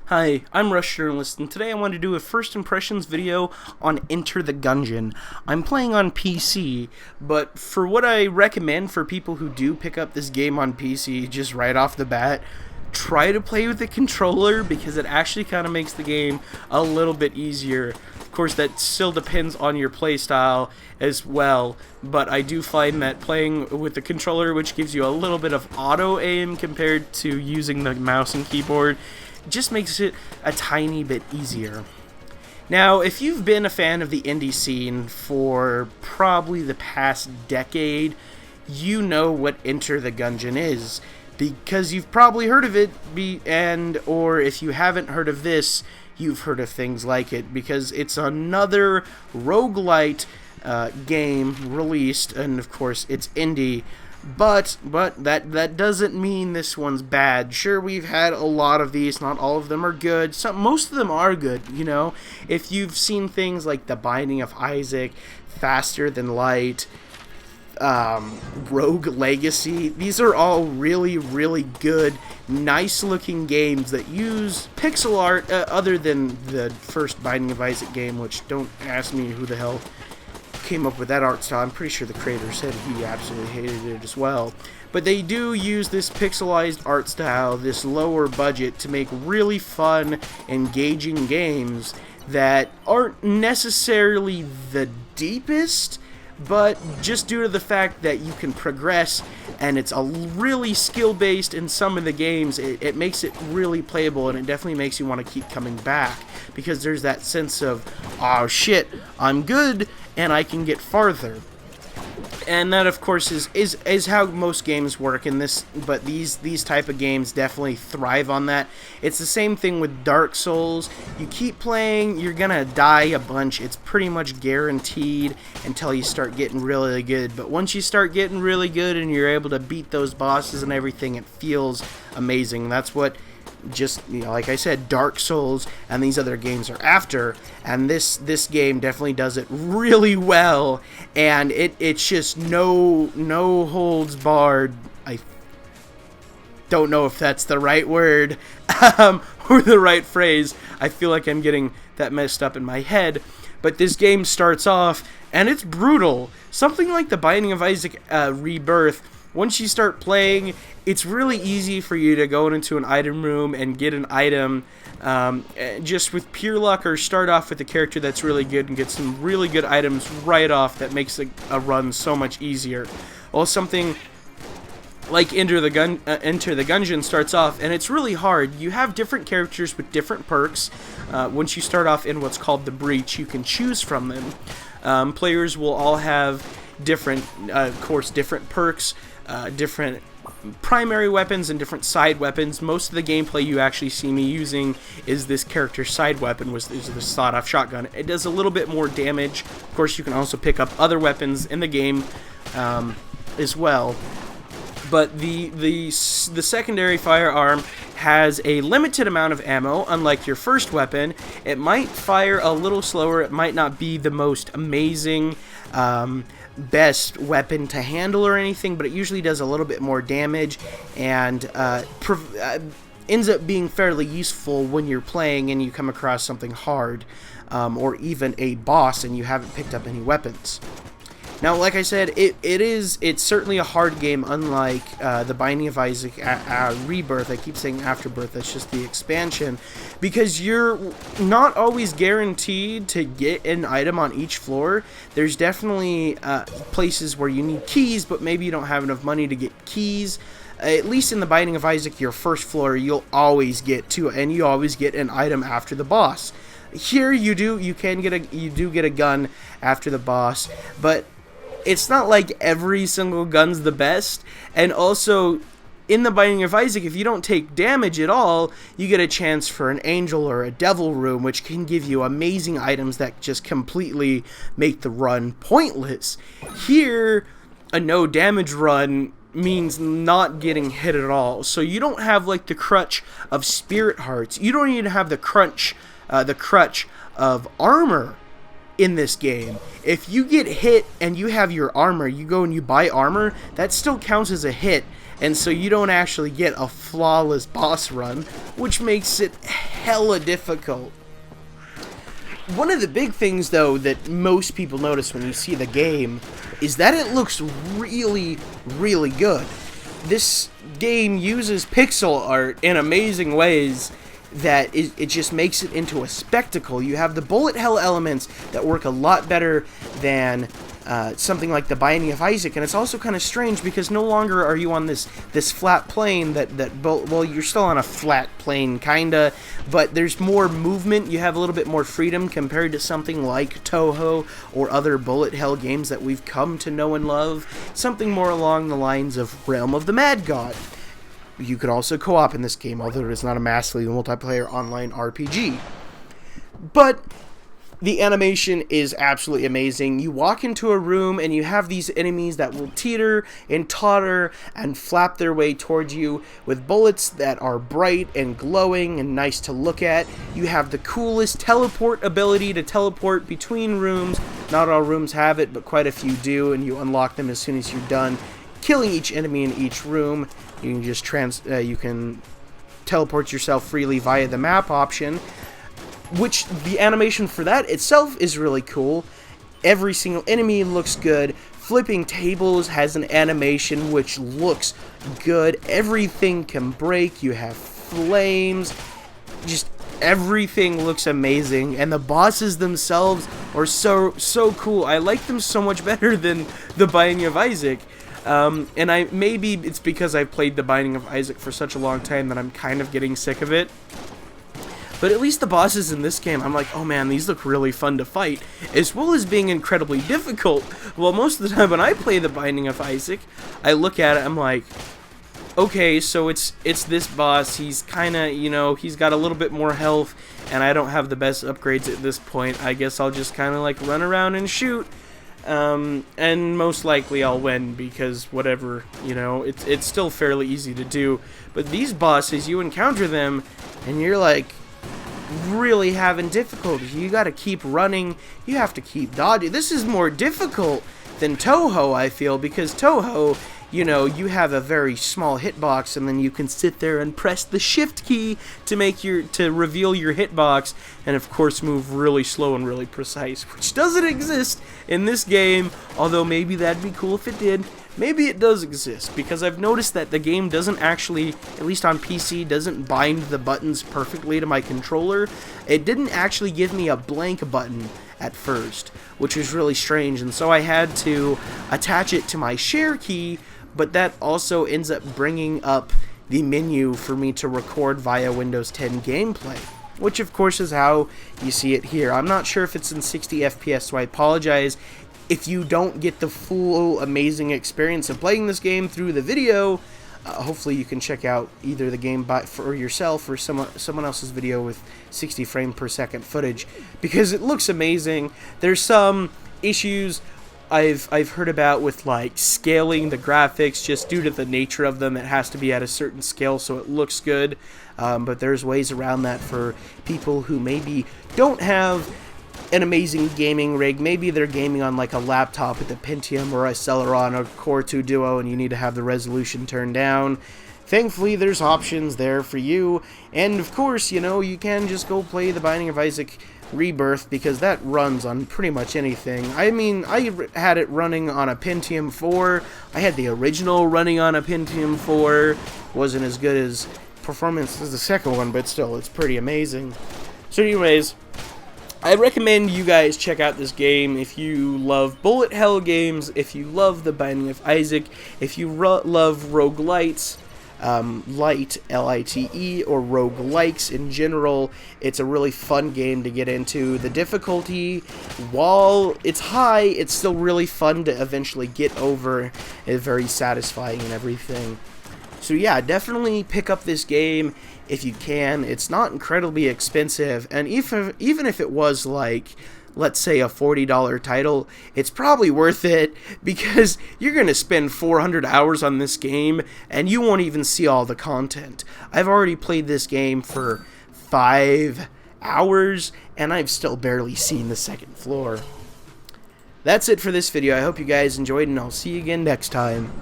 Hi, I'm Rush Journalist, and today I want to do a first impressions video on Enter the Gungeon. I'm playing on PC, but for what I recommend for people who do pick up this game on PC just right off the bat, try to play with the controller because it actually kind of makes the game a little bit easier. Of course, that still depends on your playstyle as well, but I do find that playing with the controller, which gives you a little bit of auto aim compared to using the mouse and keyboard, just makes it a tiny bit easier. Now, if you've been a fan of the indie scene for probably the past decade, you know what Enter the Gungeon is, because you've probably heard of it, or if you haven't heard of this, you've heard of things like it, because it's another roguelite game released, and of course it's indie. But that doesn't mean this one's bad. Sure, we've had a lot of these. Not all of them are good. Most of them are good, you know. If you've seen things like The Binding of Isaac, Faster Than Light, Rogue Legacy, these are all really, really good, nice-looking games that use pixel art, other than the first Binding of Isaac game, which don't ask me who the hell came up with that art style. I'm pretty sure the creator said he absolutely hated it as well. But they do use this pixelized art style, this lower budget, to make really fun, engaging games that aren't necessarily the deepest, but just due to the fact that you can progress and it's a really skill-based in some of the games, it makes it really playable, and it definitely makes you want to keep coming back, because there's that sense of, oh shit, I'm good and I can get farther. And that, of course, is how most games work in this, but these type of games definitely thrive on that. It's the same thing with Dark Souls. You keep playing, you're gonna die a bunch. It's pretty much guaranteed until you start getting really good. But once you start getting really good and you're able to beat those bosses and everything, it feels amazing. That's what, just, you know, like I said, Dark Souls and these other games are after, and this game definitely does it really well, and it's just no holds barred. I don't know if that's the right word or the right phrase. I feel like I'm getting that messed up in my head, but this game starts off and it's brutal. Something like The Binding of Isaac Rebirth. Once you start playing, it's really easy for you to go into an item room and get an item just with pure luck, or start off with a character that's really good and get some really good items right off. That makes a run so much easier. Well, something like Enter the Gungeon starts off, and it's really hard. You have different characters with different perks. Once you start off in what's called the Breach, you can choose from them. Players will all have different, of course, different perks, different primary weapons and different side weapons. Most of the gameplay you actually see me using is this character's side weapon, is the sawed-off shotgun. It does a little bit more damage. Of course, you can also pick up other weapons in the game as well. But the secondary firearm has a limited amount of ammo. Unlike your first weapon, it might fire a little slower. It might not be the most amazing best weapon to handle or anything, but it usually does a little bit more damage, and ends up being fairly useful when you're playing and you come across something hard, or even a boss and you haven't picked up any weapons. Now, like I said, it's certainly a hard game, unlike The Binding of Isaac Rebirth. I keep saying Afterbirth, that's just the expansion, because you're not always guaranteed to get an item on each floor. There's definitely places where you need keys, but maybe you don't have enough money to get keys. At least in The Binding of Isaac, your first floor, you'll always get to, and you always get an item after the boss. Here, you do get a gun after the boss, but it's not like every single gun's the best. And also, in The Binding of Isaac, if you don't take damage at all, you get a chance for an angel or a devil room, which can give you amazing items that just completely make the run pointless. Here, a no damage run means not getting hit at all. So you don't have like the crutch of spirit hearts. You don't even have the crutch of armor in this game. If you get hit and you have your armor, you go and you buy armor, that still counts as a hit, and so you don't actually get a flawless boss run, which makes it hella difficult. One of the big things, though, that most people notice when you see the game is that it looks really, really good. This game uses pixel art in amazing ways that it just makes it into a spectacle. You have the bullet hell elements that work a lot better than something like the Binding of Isaac, and it's also kind of strange because no longer are you on this flat plane well, you're still on a flat plane kinda, but there's more movement. You have a little bit more freedom compared to something like Touhou or other bullet hell games that we've come to know and love. Something more along the lines of Realm of the Mad God. You could also co-op in this game, although it is not a massively multiplayer online RPG. But the animation is absolutely amazing. You walk into a room and you have these enemies that will teeter and totter and flap their way towards you with bullets that are bright and glowing and nice to look at. You have the coolest teleport ability to teleport between rooms. Not all rooms have it, but quite a few do, and you unlock them as soon as you're done killing each enemy in each room. You can just you can teleport yourself freely via the map option, which the animation for that itself is really cool. Every single enemy looks good. Flipping tables has an animation which looks good. Everything can break. You have flames. Just everything looks amazing, and the bosses themselves are so cool. I like them so much better than the Binding of Isaac. And maybe it's because I've played the Binding of Isaac for such a long time that I'm kind of getting sick of it. But at least the bosses in this game, I'm like, oh man, these look really fun to fight, as well as being incredibly difficult. Well, most of the time when I play the Binding of Isaac, I look at it, I'm like, okay, so it's this boss. He's kind of, you know, he's got a little bit more health, and I don't have the best upgrades at this point. I guess I'll just kind of like run around and shoot. And most likely I'll win because whatever, you know, it's still fairly easy to do. But these bosses, you encounter them and you're like really having difficulty. You gotta keep running, you have to keep dodging. This is more difficult than Touhou, I feel, because Touhou, you know, you have a very small hitbox, and then you can sit there and press the shift key to reveal your hitbox, and of course move really slow and really precise, which doesn't exist in this game, although maybe that'd be cool if it did. Maybe it does exist, because I've noticed that the game doesn't actually, at least on PC, doesn't bind the buttons perfectly to my controller. It didn't actually give me a blank button at first, which was really strange, and so I had to attach it to my share key, but that also ends up bringing up the menu for me to record via Windows 10 gameplay, which of course is how you see it here. I'm not sure if it's in 60 FPS, so I apologize if you don't get the full amazing experience of playing this game through the video. Hopefully you can check out either the game for yourself or someone else's video with 60 frame per second footage, because it looks amazing. There's some issues I've heard about with like scaling the graphics, just due to the nature of them. It has to be at a certain scale so it looks good, but there's ways around that for people who maybe don't have an amazing gaming rig. Maybe they're gaming on like a laptop with a Pentium or a Celeron or Core 2 Duo, and you need to have the resolution turned down. Thankfully, there's options there for you, and of course, you know, you can just go play the Binding of Isaac Rebirth, because that runs on pretty much anything. I mean, I had it running on a Pentium 4. I had the original running on a Pentium 4. Wasn't as good as performance as the second one, but still, it's pretty amazing. So anyways, I recommend you guys check out this game if you love bullet hell games, if you love the Binding of Isaac, if you love roguelites, light, L-I-T-E, or roguelikes in general. It's a really fun game to get into. The difficulty, while it's high, it's still really fun to eventually get over. It's very satisfying and everything. So yeah, definitely pick up this game if you can. It's not incredibly expensive, and even if it was like, let's say, a $40 title, it's probably worth it, because you're going to spend 400 hours on this game and you won't even see all the content. I've already played this game for 5 hours and I've still barely seen the second floor. That's it for this video. I hope you guys enjoyed, and I'll see you again next time.